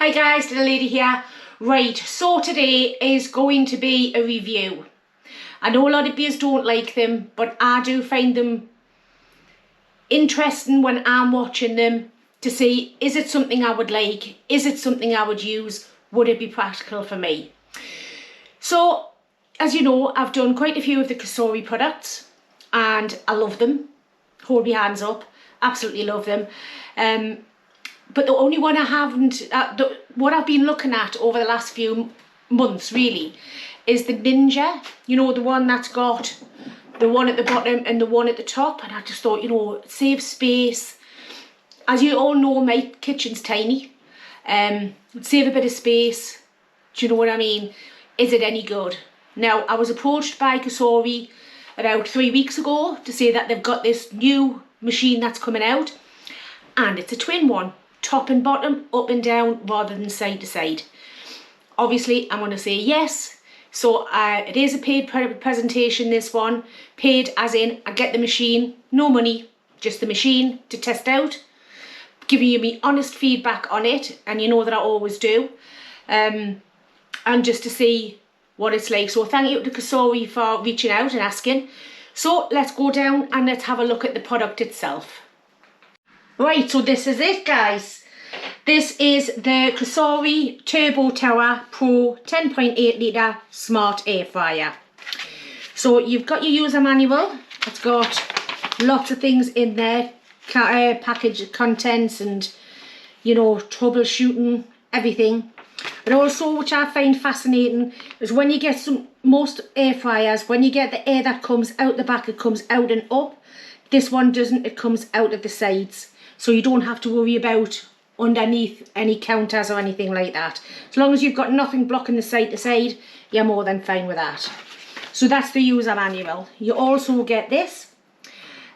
Hi guys, little lady here. Right, so today is going to be a review. I know a lot of you don't like them, but I do find them interesting when I'm watching them to see, is it something I would like? Is it something I would use? Would it be practical for me? So, as you know, I've done quite a few of the Cosori products and I love them. Hold my hands up. Absolutely love them. But the only one I haven't, what I've been looking at over the last few months really, is the Ninja. You know, the one that's got the one at the bottom and the one at the top. And I just thought, you know, save space. As you all know, my kitchen's tiny. Save a bit of space. Do you know what I mean? Is it any good? Now, I was approached by Cosori about 3 weeks ago to say that they've got this new machine that's coming out. And it's a twin one. Top and bottom, up and down, rather than side to side. Obviously, I'm going to say yes. So it is a paid presentation, this one. Paid as in, I get the machine, no money, just the machine to test out. Giving you me honest feedback on it, and you know that I always do. And just to see what it's like. So thank you to Cosori for reaching out and asking. So let's go down and let's have a look at the product itself. Right, so this is it, guys. This is the Cosori Turbo Tower Pro 10.8 litre Smart Air Fryer. So you've got your user manual. It's got lots of things in there, package contents and, you know, troubleshooting, everything. But also, which I find fascinating, is when you get most air fryers, when you get the air that comes out the back, it comes out and up. This one doesn't, it comes out of the sides. So you don't have to worry about underneath any counters or anything like that. As long as you've got nothing blocking the side to side, you're more than fine with that. So that's the user manual. You also get this.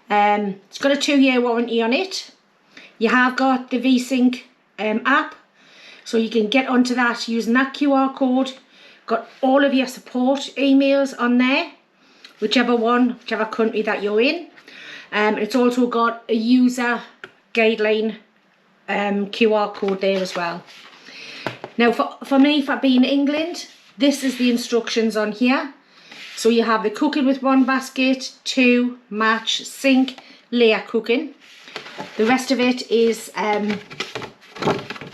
It's got a 2-year warranty on it. You have got the VeSync app. So you can get onto that using that QR code. Got all of your support emails on there. Whichever country that you're in. It's also got a user guideline QR code there as well. Now for me, for being England, this is the instructions on here. So you have the cooking with one basket, 2, match, sink, layer cooking. The rest of it is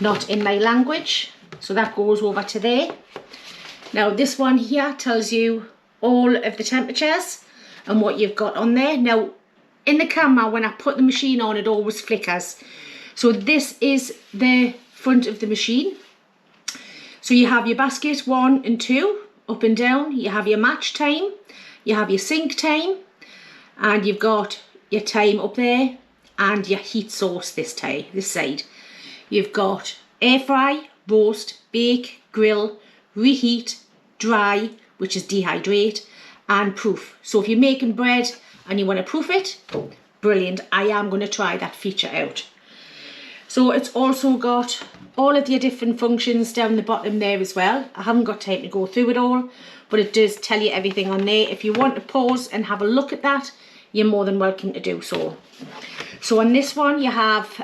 not in my language, so that goes over to there. Now this one here tells you all of the temperatures and what you've got on there. Now in the camera, when I put the machine on, it always flickers. So this is the front of the machine. So you have your basket 1 and 2, up and down. You have your match time, you have your sink time, and you've got your time up there, and your heat source this side. You've got air fry, roast, bake, grill, reheat, dry, which is dehydrate, and proof. So if you're making bread and you want to proof it, brilliant. I am going to try that feature out. So it's also got all of your different functions down the bottom there as well. I haven't got time to go through it all, but it does tell you everything on there. If you want to pause and have a look at that, you're more than welcome to do so. So on this one, you have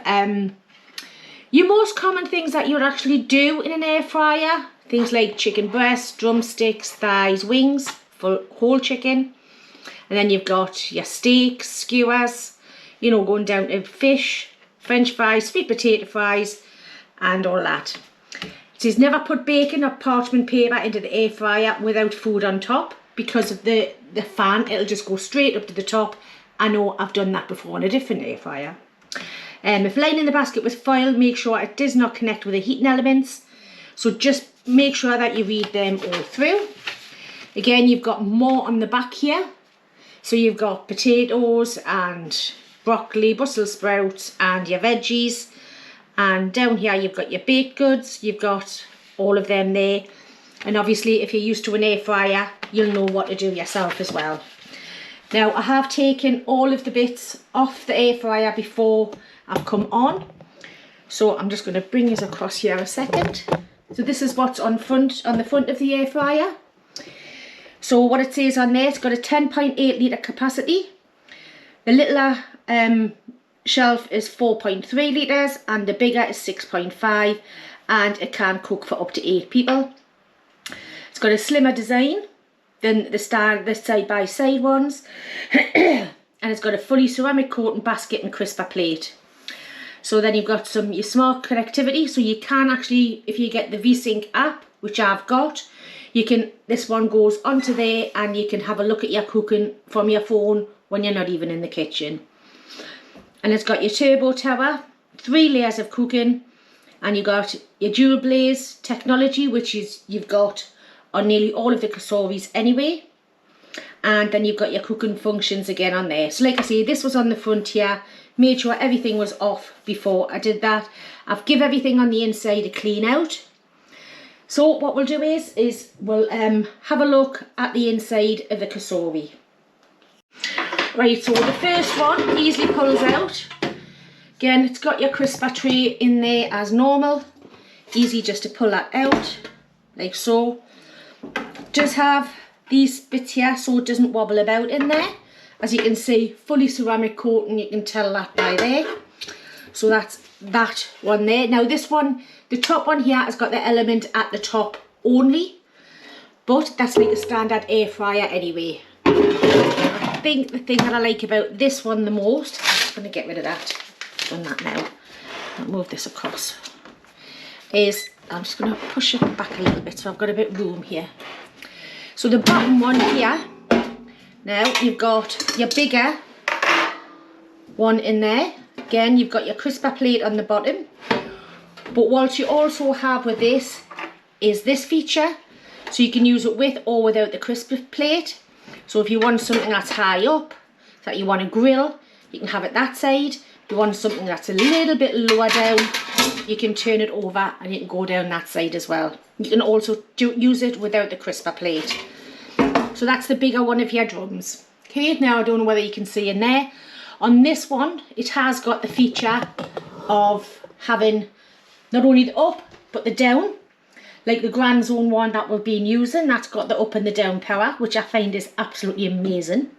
your most common things that you would actually do in an air fryer. Things like chicken breasts, drumsticks, thighs, wings for whole chicken. And then you've got your steaks, skewers, you know, going down to fish, French fries, sweet potato fries, and all that. It says never put bacon or parchment paper into the air fryer without food on top. Because of the fan, it'll just go straight up to the top. I know I've done that before in a different air fryer. If lining the basket with foil, make sure it does not connect with the heating elements. So just make sure that you read them all through. Again, you've got more on the back here. So you've got potatoes and broccoli, Brussels sprouts and your veggies. And down here you've got your baked goods. You've got all of them there. And obviously if you're used to an air fryer, you'll know what to do yourself as well. Now I have taken all of the bits off the air fryer before I've come on. So I'm just going to bring this across here a second. So this is what's on the front of the air fryer. So what it says on there, it's got a 10.8 litre capacity. The little shelf is 4.3 litres and the bigger is 6.5, and it can cook for up to 8 people. It's got a slimmer design than the side-by-side ones, and it's got a fully ceramic coating basket and crisper plate. So then you've got your smart connectivity, so you can actually, if you get the VeSync app, which I've got, this one goes onto there and you can have a look at your cooking from your phone when you're not even in the kitchen. And it's got your turbo tower, 3 layers of cooking, and you've got your dual blaze technology, which you've got on nearly all of the Cosoris anyway. And then you've got your cooking functions again on there. So like I say, this was on the front here. Made sure everything was off before I did that. I've give everything on the inside a clean out. So what we'll do is we'll have a look at the inside of the Cosori. Right, so the first one easily pulls out. Again, it's got your crisper tray in there as normal. Easy just to pull that out, like so. Just have these bits here so it doesn't wobble about in there. As you can see, fully ceramic coating, you can tell that by there. So that's that one there. Now this one, the top one here has got the element at the top only, but that's like a standard air fryer anyway. I think the thing that I like about this one the most, I'm just going to get rid of that, done that now, I'll move this across, is I'm just going to push it back a little bit so I've got a bit of room here. So the bottom one here, now you've got your bigger one in there. Again, you've got your crisper plate on the bottom. But what you also have with this is this feature. So you can use it with or without the crisper plate. So if you want something that's high up, that you want to grill, you can have it that side. If you want something that's a little bit lower down, you can turn it over and you can go down that side as well. You can also use it without the crisper plate. So that's the bigger one of your drums. Okay, now I don't know whether you can see in there. On this one, it has got the feature of having not only the up, but the down. Like the Grand Zone one that we've been using, that's got the up and the down power, which I find is absolutely amazing.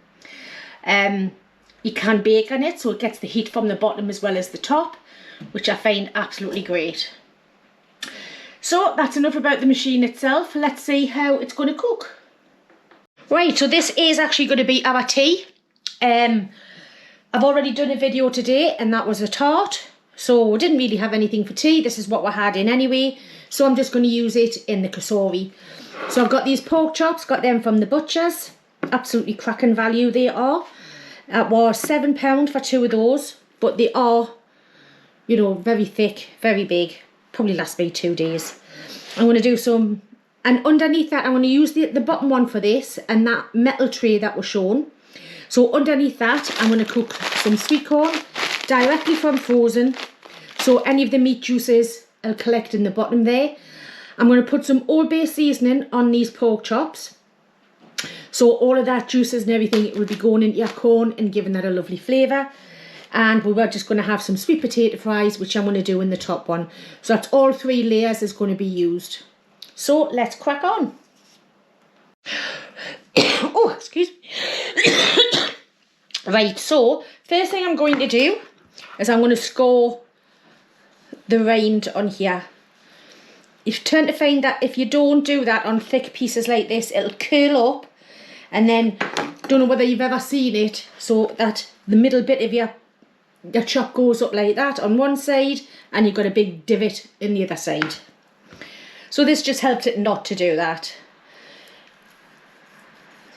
You can bake on it, so it gets the heat from the bottom as well as the top, which I find absolutely great. So that's enough about the machine itself. Let's see how it's going to cook. Right, so this is actually going to be our tea. I've already done a video today and that was a tart. So we didn't really have anything for tea. This is what we had in anyway. So I'm just going to use it in the Cosori. So I've got these pork chops, got them from the butchers. Absolutely cracking value they are. It was £7 for 2 of those. But they are, you know, very thick, very big. Probably last me 2 days. I'm going to do some... And underneath that, I'm going to use the bottom one for this and that metal tray that was shown. So underneath that, I'm going to cook some sweet corn directly from frozen. So any of the meat juices will collect in the bottom there. I'm going to put some Old Bay seasoning on these pork chops. So all of that juices and everything will be going into your corn and giving that a lovely flavour. And we're just going to have some sweet potato fries, which I'm going to do in the top one. So that's all 3 layers is going to be used. So let's crack on. Oh, excuse me. Right, so first thing I'm going to do is I'm going to score the rind on here. You tend to find that if you don't do that on thick pieces like this, it'll curl up, and then don't know whether you've ever seen it, so that the middle bit of your chop goes up like that on one side and you've got a big divot in the other side. So this just helps it not to do that.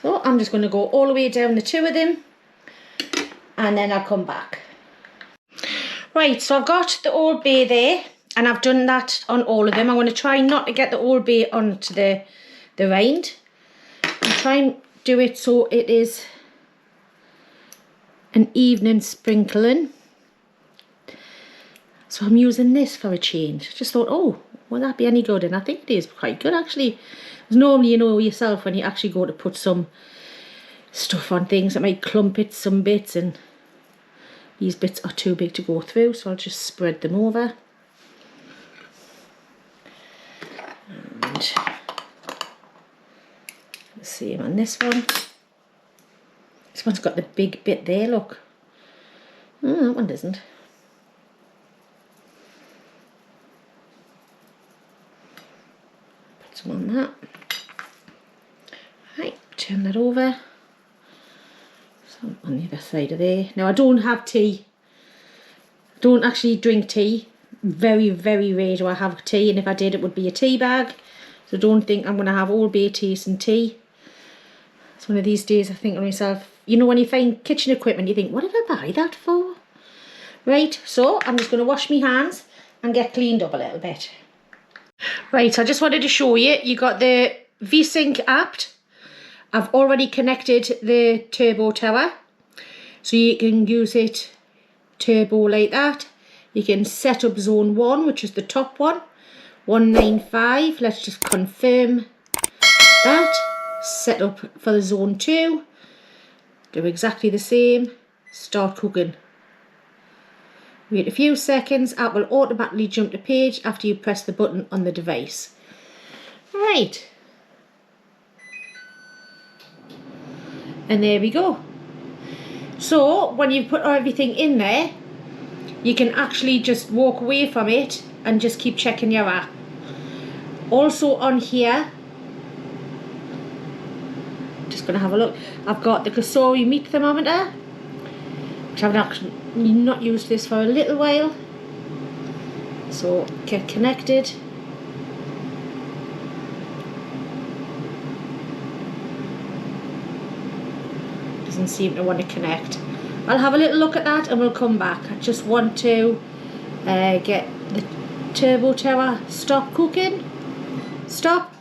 So I'm just going to go all the way down the 2 of them and then I'll come back. Right, so I've got the Old Bay there and I've done that on all of them. I'm going to try not to get the Old Bay onto the rind. And try and do it so it is an even sprinkling. So I'm using this for a change. Just thought, oh, will that be any good? And I think it is quite good actually. Because normally, you know yourself, when you actually go to put some stuff on things, it might clump it some bits, and these bits are too big to go through, so I'll just spread them over. And the same on this one. This one's got the big bit there, look. Oh, that one doesn't. Put some on that. Right, turn that over. Some on the other side of there. Now I don't have tea. I don't actually drink tea. Very, very rare do I have tea, and if I did it would be a tea bag. So don't think I'm going to have Old Bay taste and tea. It's one of these days I think to myself, you know when you find kitchen equipment you think, what did I buy that for? Right, so I'm just going to wash my hands and get cleaned up a little bit. Right, I just wanted to show you, you got the VeSync app. I've already connected the turbo tower. So you can use it turbo like that. You can set up zone 1, which is the top one. 195, let's just confirm that. Set up for the zone 2. Do exactly the same. Start cooking. Wait a few seconds, app will automatically jump to page after you press the button on the device. Right. And there we go. So when you put everything in there, you can actually just walk away from it and just keep checking your app. Also on here, just gonna have a look. I've got the Cosori meat thermometer, which I've actually not used this for a little while. So get connected. Doesn't seem to want to connect. I'll have a little look at that and we'll come back. I just want to get the turbo tower stop cooking. Stop.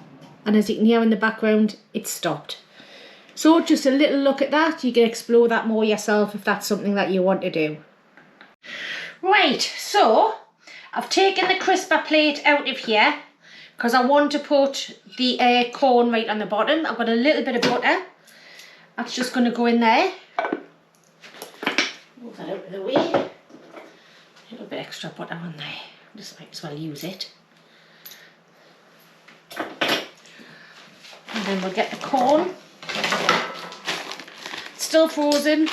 And as you can hear in the background, it's stopped. So just a little look at that. You can explore that more yourself if that's something that you want to do. Right, so I've taken the crisper plate out of here because I want to put the corn right on the bottom. I've got a little bit of butter. That's just going to go in there. Move that out of the way. A little bit extra butter on there. Just might as well use it. And then we'll get the corn. Still frozen.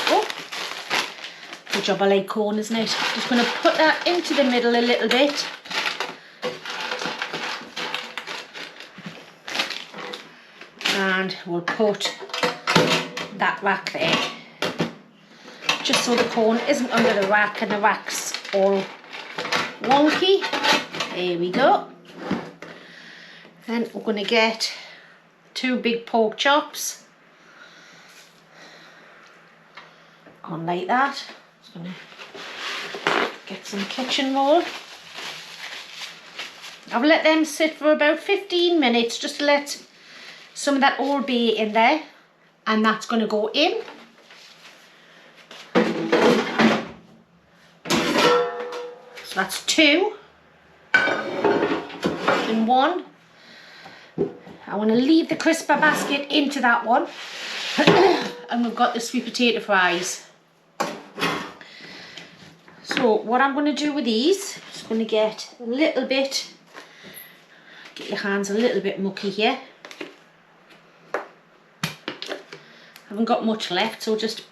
Oh, good job, I like corn, isn't it? Just going to put that into the middle a little bit. And we'll put that rack there. Just so the corn isn't under the rack and the rack's all wonky. There we go. Then we're going to get 2 big pork chops on like that. Just going to get some kitchen roll. I've let them sit for about 15 minutes just to let some of that Old Bay in there, and that's going to go in. So that's 2 in 1. I want to leave the crisper basket into that one. And we've got the sweet potato fries. So what I'm going to do with these, just going to get a little bit, get your hands a little bit mucky here. Haven't got much left, so just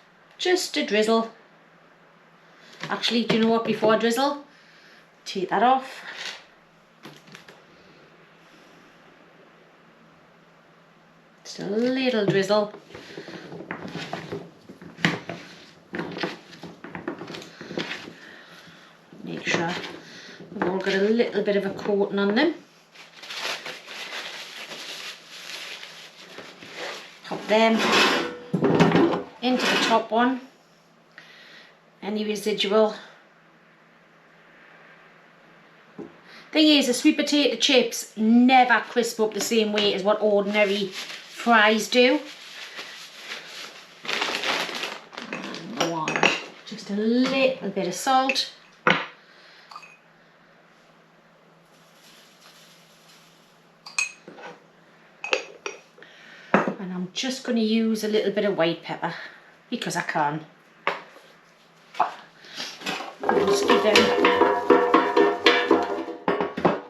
a drizzle. Actually, do you know what, before I drizzle, take that off. Just a little drizzle. Make sure we've all got a little bit of a coating on them. Pop them into the top one. Any residual. Thing is, the sweet potato chips never crisp up the same way as what ordinary fries do. And 1, just a little bit of salt. And I'm just going to use a little bit of white pepper because I can. Just give them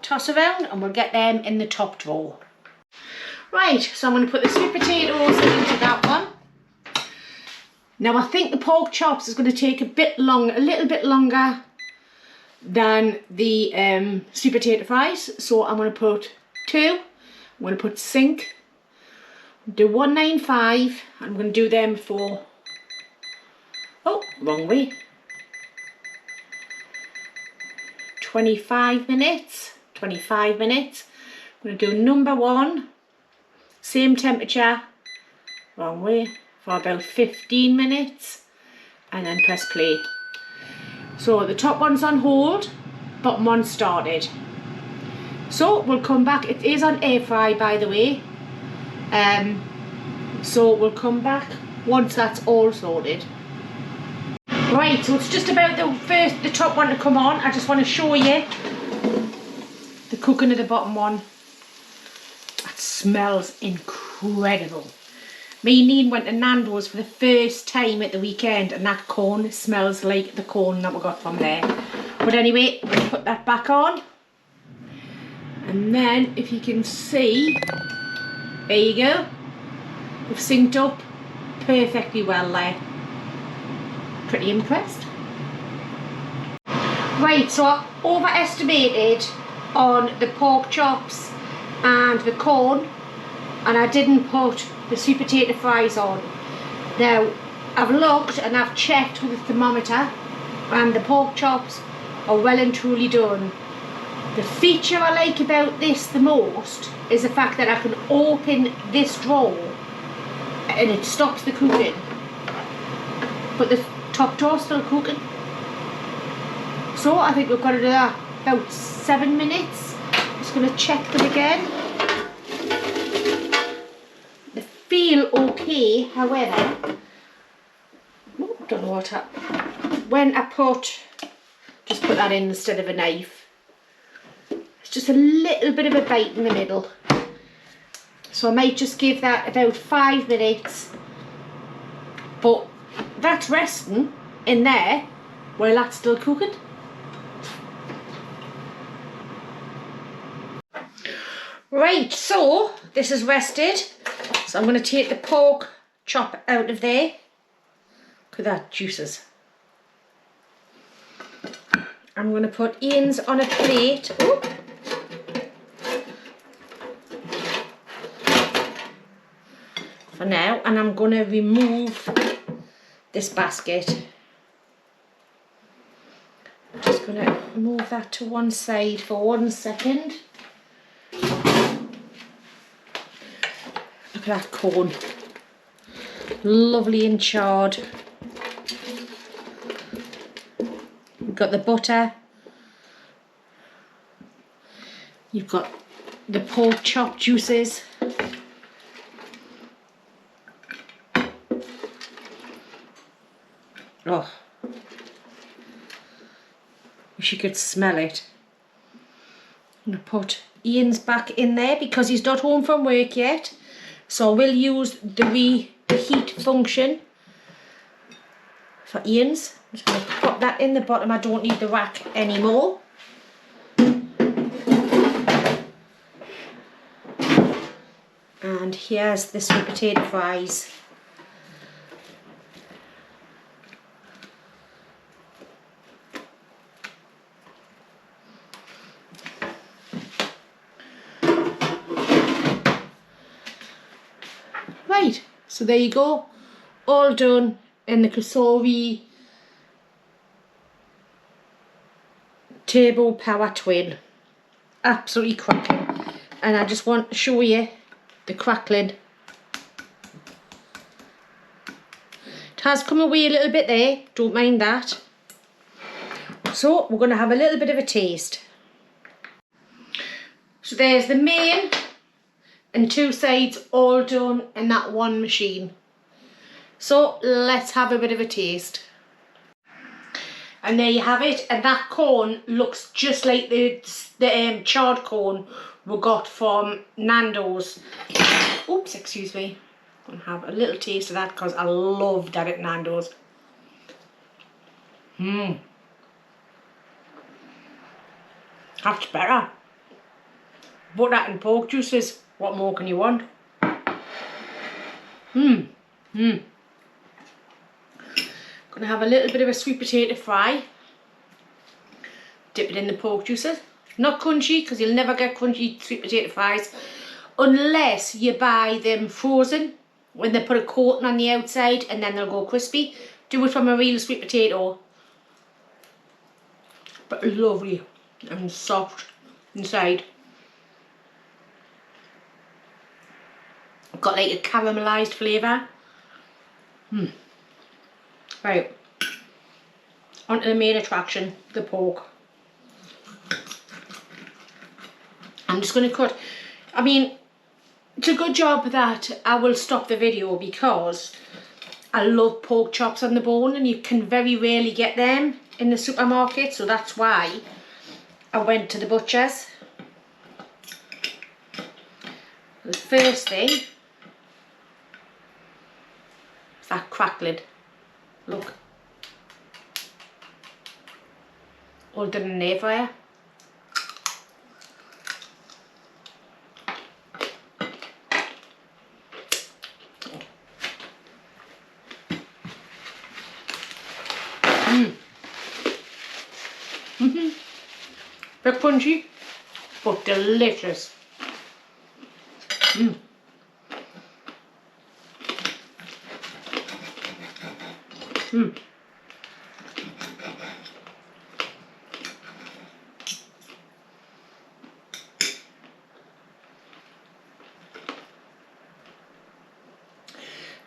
toss around and we'll get them in the top drawer. Right, so I'm going to put the sweet potatoes into that one. Now I think the pork chops is going to take a little bit longer than the sweet potato fries. So I'm going to put 2. I'm going to put VeSync. Do 195. I'm going to do them for, oh, wrong way. 25 minutes. 25 minutes. I'm going to do number 1. Same temperature. Wrong way. For about 15 minutes. And then press play. So the top one's on hold. Bottom one started. So we'll come back. It is on air fry, by the way. So we'll come back once that's all sorted. Right, so it's just about the top one to come on. I just want to show you the cooking of the bottom one. That smells incredible. Me and Neen went to Nando's for the first time at the weekend, and that corn smells like the corn that we got from there. But anyway, we'll put that back on. And then, if you can see, there you go. We've synced up perfectly well there. Pretty impressed. Right, so I overestimated on the pork chops and the corn, and I didn't put the sweet potato fries on. Now, I've looked and I've checked with the thermometer, and the pork chops are well and truly done. The feature I like about this the most is the fact that I can open this drawer and it stops the cooking, but the top drawer's still cooking. So I think we've got it at about 7 minutes. Just going to check them again. They feel okay, however, don't know what happened. When I just put that in instead of a knife, it's just a little bit of a bite in the middle. So I might just give that about 5 minutes. But that's resting in there while that's still cooking. Right, so this is rested. So I'm going to take the pork chop out of there. Look at that, juices. I'm going to put Ian's on a plate. Ooh. For now, and I'm going to remove this basket. I'm just going to move that to one side for 1 second. Look at that corn. Lovely and charred. You've got the butter. You've got the pork chop juices. Oh, wish you could smell it. I'm going to put Ian's back in there because he's not home from work yet. So we'll use the reheat function for Ian's. I'm just going to put that in the bottom. I don't need the rack anymore. And here's the sweet potato fries. Right, so there you go, all done in the Cosori Turbo Power Twin. Absolutely cracking. And I just want to show you the crackling. It has come away a little bit there, don't mind that. So we're going to have a little bit of a taste. So there's the main and 2 sides all done in that one machine. So let's have a bit of a taste. And there you have it, and that corn looks just like the charred corn we got from Nando's. Oops, excuse me. I'm gonna have a little taste of that because I loved that at Nando's. That's better. Butter and pork juices, what more can you want? Gonna have a little bit of a sweet potato fry. Dip it in the pork juices. Not crunchy, because you'll never get crunchy sweet potato fries unless you buy them frozen when they put a coating on the outside and then they'll go crispy. Do it from a real sweet potato. But lovely and soft inside. Got like a caramelised flavour. Right. On to the main attraction, the pork. I'm just going to cut. I mean, it's a good job that I will stop the video because I love pork chops on the bone and you can very rarely get them in the supermarket, so that's why I went to the butcher's. The first thing is that crackling. Look. All done in the air fryer. Bit crunchy, but delicious.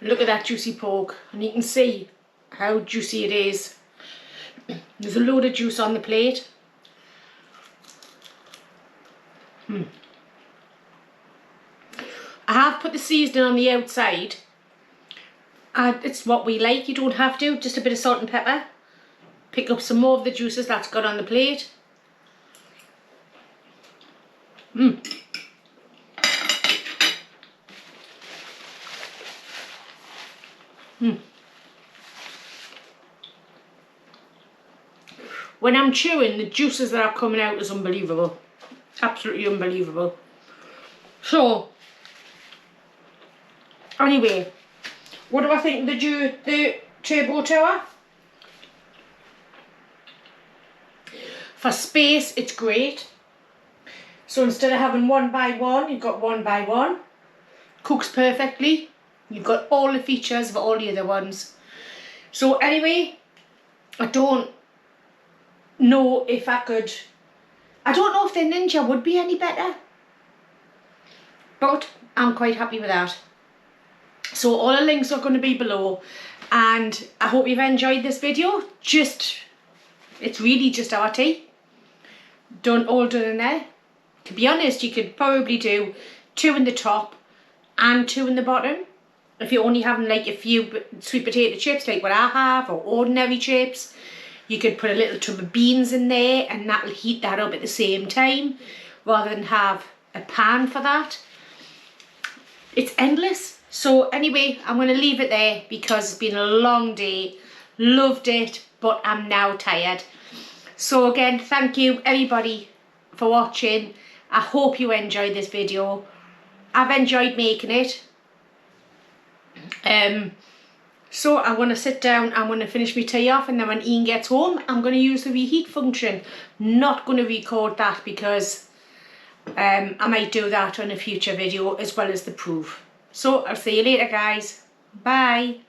Look at that juicy pork, and you can see how juicy it is. There's a load of juice on the plate. I have put the seasoning on the outside, and it's what we like. You don't have to, just a bit of salt and pepper. Pick up some more of the juices that's got on the plate. When I'm chewing, the juices that are coming out is unbelievable. Absolutely unbelievable. So, anyway, what do I think of the turbo tower? For space, it's great. So instead of having one by one, you've got one by one. Cooks perfectly. You've got all the features of all the other ones. So anyway, I don't know if I could. I don't know if the Ninja would be any better. But I'm quite happy with that. So all the links are going to be below. And I hope you've enjoyed this video. It's really just arty. All done in there. To be honest, you could probably do 2 in the top and 2 in the bottom. If you're only having like a few sweet potato chips like what I have, or ordinary chips, you could put a little tub of beans in there and that'll heat that up at the same time rather than have a pan for that. It's endless. So anyway, I'm going to leave it there because it's been a long day. Loved it, but I'm now tired. So again, thank you everybody for watching. I hope you enjoyed this video. I've enjoyed making it. So I'm going to sit down, I'm going to finish my tea off, and then when Ian gets home, I'm going to use the reheat function. Not going to record that because I might do that on a future video as well as the proof. So I'll see you later guys. Bye.